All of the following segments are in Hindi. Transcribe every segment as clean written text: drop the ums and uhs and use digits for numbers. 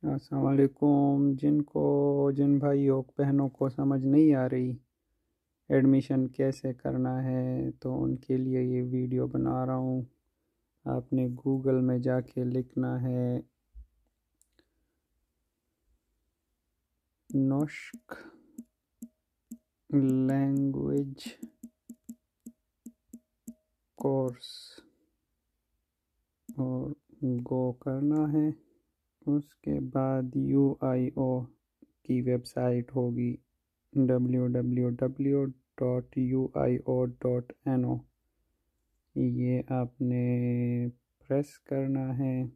अस्सलाम वालेकुम। जिन भाइयों बहनों को समझ नहीं आ रही एडमिशन कैसे करना है तो उनके लिए ये वीडियो बना रहा हूँ। आपने गूगल में जाके लिखना है नोश्क लैंग्वेज कोर्स और गो करना है। उसके बाद UIO की वेबसाइट होगी www.uio.no। ये आपने प्रेस करना है।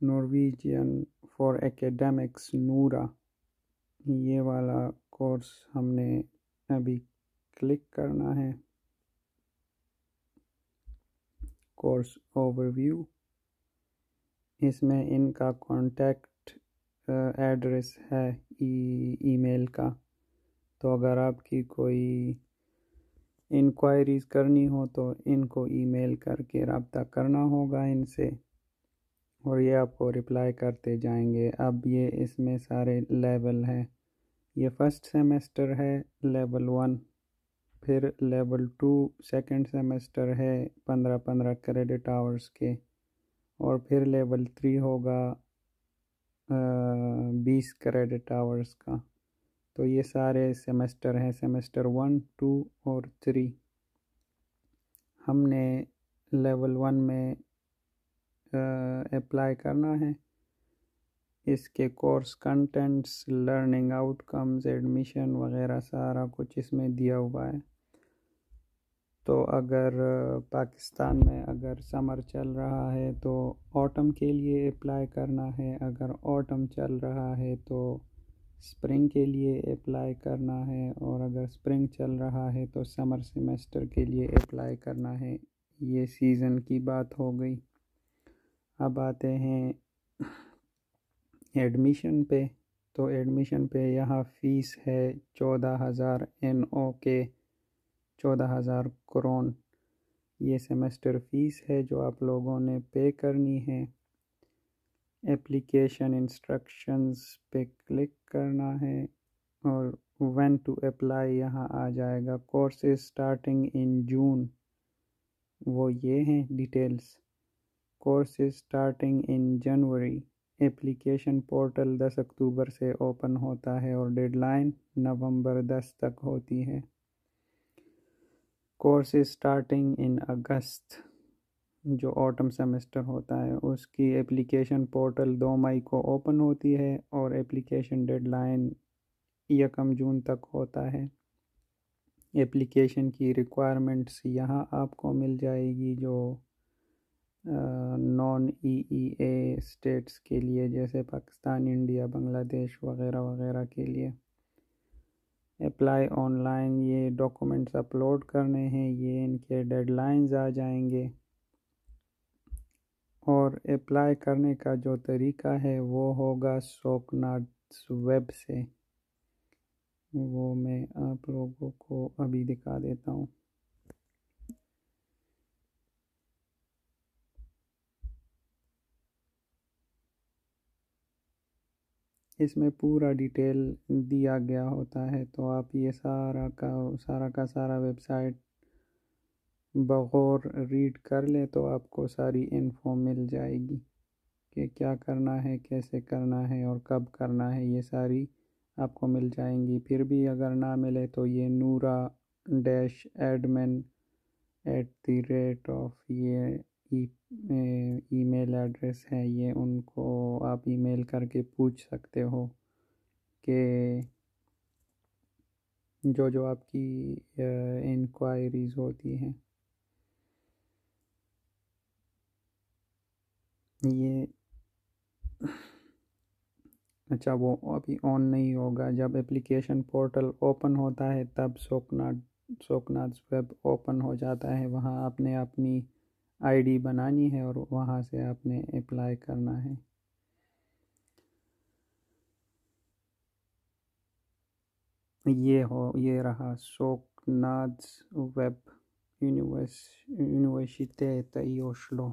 नॉर्वेजियन फॉर एकेडमिक्स नूरा, ये वाला कोर्स हमने अभी क्लिक करना है। कोर्स ओवरव्यू, इसमें इनका कॉन्टैक्ट एड्रेस है ईमेल का। तो अगर आपकी कोई इंक्वायरीज़ करनी हो तो इनको ईमेल करके रब्ता करना होगा इनसे और ये आपको रिप्लाई करते जाएंगे। अब ये इसमें सारे लेवल हैं। ये फर्स्ट सेमेस्टर है लेवल 1, फिर लेवल 2 सेकंड सेमेस्टर है 15-15 क्रेडिट आवर्स के, और फिर लेवल 3 होगा 20 क्रेडिट आवर्स का। तो ये सारे सेमेस्टर हैं, सेमेस्टर 1, 2 और 3। हमने लेवल 1 में अप्लाई करना है। इसके course contents, learning outcomes, admission वगैरह सारा कुछ इसमें दिया हुआ है। तो अगर पाकिस्तान में अगर समर चल रहा है तो ऑटम के लिए अप्लाई करना है, अगर ऑटम चल रहा है तो स्प्रिंग के लिए अप्लाई करना है, और अगर स्प्रिंग चल रहा है तो समर सेमेस्टर के लिए अप्लाई करना है। ये सीज़न की बात हो गई। अब आते हैं एडमिशन पे। तो एडमिशन पे यहाँ फ़ीस है 14,000 NO के 14,000 करोन। ये सेमेस्टर फ़ीस है जो आप लोगों ने पे करनी है। एप्लीकेशन इंस्ट्रक्शंस पे क्लिक करना है और व्हेन टू अप्लाई यहाँ आ जाएगा। कोर्सेज स्टार्टिंग इन जून, वो ये हैं details. Courses starting in January. Application portal 10 अक्टूबर से ओपन होता है और डेडलाइन नवंबर 10 तक होती है। कोर्सेज स्टार्टिंग इन अगस्त, जो ऑटम सेमेस्टर होता है, उसकी एप्लीकेशन पोर्टल 2 मई को ओपन होती है और एप्लीकेशन डेडलाइन 1 जून तक होता है। एप्लीकेशन की रिक्वायरमेंट्स यहाँ आपको मिल जाएगी जो नॉन EEA स्टेट्स के लिए, जैसे पाकिस्तान, इंडिया, बांग्लादेश वगैरह वगैरह के लिए। अप्लाई ऑनलाइन, ये डॉक्यूमेंट्स अपलोड करने हैं, ये इनके डेडलाइंस आ जाएंगे। और अप्लाई करने का जो तरीका है वो होगा सोकनाड्स वेब से। वो मैं आप लोगों को अभी दिखा देता हूँ। इसमें पूरा डिटेल दिया गया होता है, तो आप ये सारा वेबसाइट बगौर रीड कर लें तो आपको सारी इन्फो मिल जाएगी कि क्या करना है, कैसे करना है और कब करना है। ये सारी आपको मिल जाएंगी। फिर भी अगर ना मिले तो ये nura-admin@, ये ईमेल एड्रेस है, ये उनको आप ईमेल करके पूछ सकते हो कि जो जो आपकी इंक्वायरीज़ होती हैं। ये अच्छा, वो अभी ऑन नहीं होगा। जब एप्लीकेशन पोर्टल ओपन होता है तब सोकनाथ वेब ओपन हो जाता है। वहाँ आपने अपनी ID बनानी है और वहाँ से आपने अप्लाई करना है। ये रहा सोकनाथ वेब, यूनिवर्सिटेट ई ओस्लो।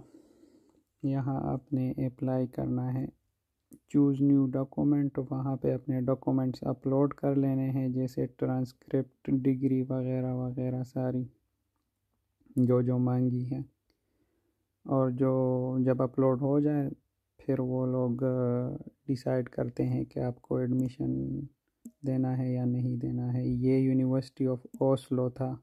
यहाँ आपने अप्लाई करना है, चूज़ न्यू डॉक्यूमेंट, वहाँ पे अपने डॉक्यूमेंट्स अपलोड कर लेने हैं, जैसे ट्रांसक्रिप्ट, डिग्री वगैरह वगैरह सारी जो जो मांगी है। और जो जब अपलोड हो जाए फिर वो लोग डिसाइड करते हैं कि आपको एडमिशन देना है या नहीं देना है। ये यूनिवर्सिटी ऑफ ओस्लो था।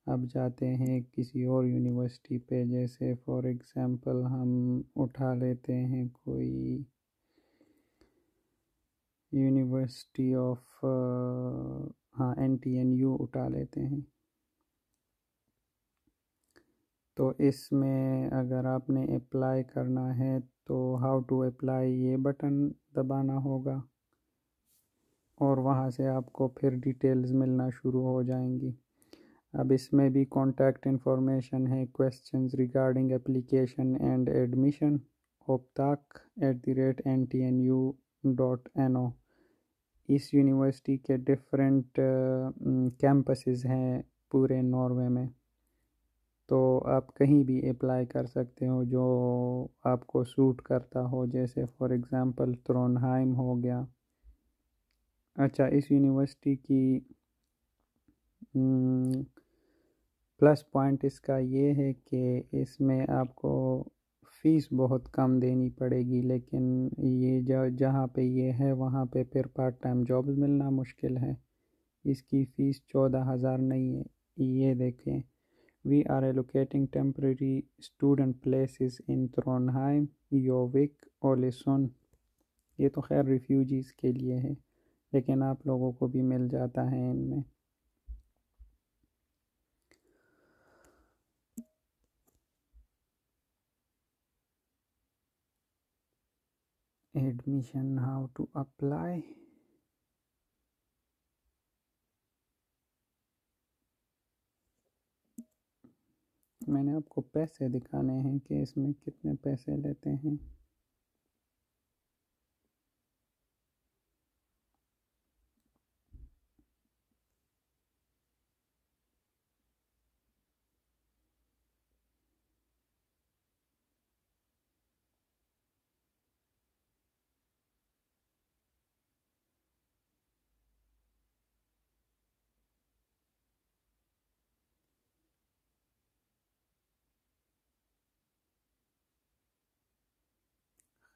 अब जाते हैं किसी और यूनिवर्सिटी पे, जैसे फॉर एग्ज़ाम्पल हम उठा लेते हैं कोई यूनिवर्सिटी ऑफ हाँ NTNU उठा लेते हैं। तो इसमें अगर आपने अप्लाई करना है तो हाउ टू अप्लाई ये बटन दबाना होगा और वहाँ से आपको फिर डिटेल्स मिलना शुरू हो जाएंगी। अब इसमें भी कॉन्टैक्ट इन्फॉर्मेशन है, questions regarding application and admission optak@ntnu.no। इस यूनिवर्सिटी के डिफरेंट कैंपसेस हैं पूरे नॉर्वे में, तो आप कहीं भी अप्लाई कर सकते हो जो आपको सूट करता हो। जैसे फॉर एग्ज़ाम्पल ट्रोनहाइम हो गया। अच्छा, इस यूनिवर्सिटी की प्लस पॉइंट इसका ये है कि इसमें आपको फ़ीस बहुत कम देनी पड़ेगी, लेकिन ये जहाँ पे ये है वहाँ पे फिर पार्ट टाइम जॉब्स मिलना मुश्किल है। इसकी फ़ीस 14,000 नहीं है। ये देखें, we are allocating temporary student places in Trondheim, योविक, ओलेसुन। ये तो खैर रिफ्यूजीज़ के लिए है, लेकिन आप लोगों को भी मिल जाता है इनमें। Admission, how to apply. मैंने आपको पैसे दिखाने हैं कि इसमें कितने पैसे लेते हैं।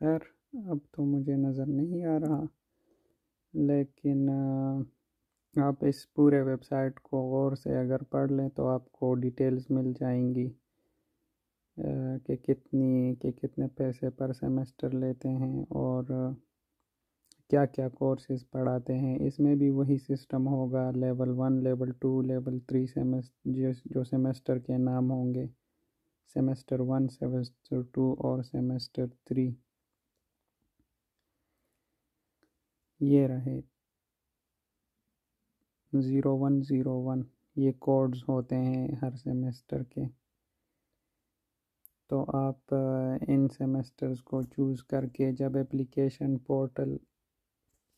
खैर, अब तो मुझे नज़र नहीं आ रहा, लेकिन आप इस पूरे वेबसाइट को गौर से अगर पढ़ लें तो आपको डिटेल्स मिल जाएंगी कि कितने पैसे पर सेमेस्टर लेते हैं और क्या क्या कोर्सेज़ पढ़ाते हैं। इसमें भी वही सिस्टम होगा, लेवल 1, लेवल 2, लेवल 3 सेमेस्टर, जो सेमेस्टर के नाम होंगे, सेमेस्टर 1, सेमेस्टर 2 और सेमेस्टर 3। ये रहे 0101, ये कोड्स होते हैं हर सेमेस्टर के। तो आप इन सेमेस्टर्स को चूज़ करके जब एप्लीकेशन पोर्टल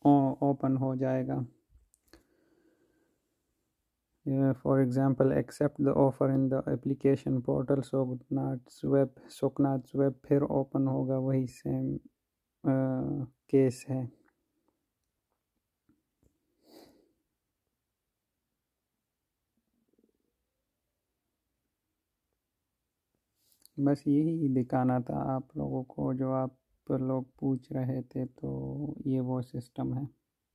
ओपन हो जाएगा, for example accept the offer in the application portal Soknadsweb, फिर ओपन होगा वही सेम केस है। बस यही दिखाना था आप लोगों को, जो आप लोग पूछ रहे थे, तो ये वो सिस्टम है।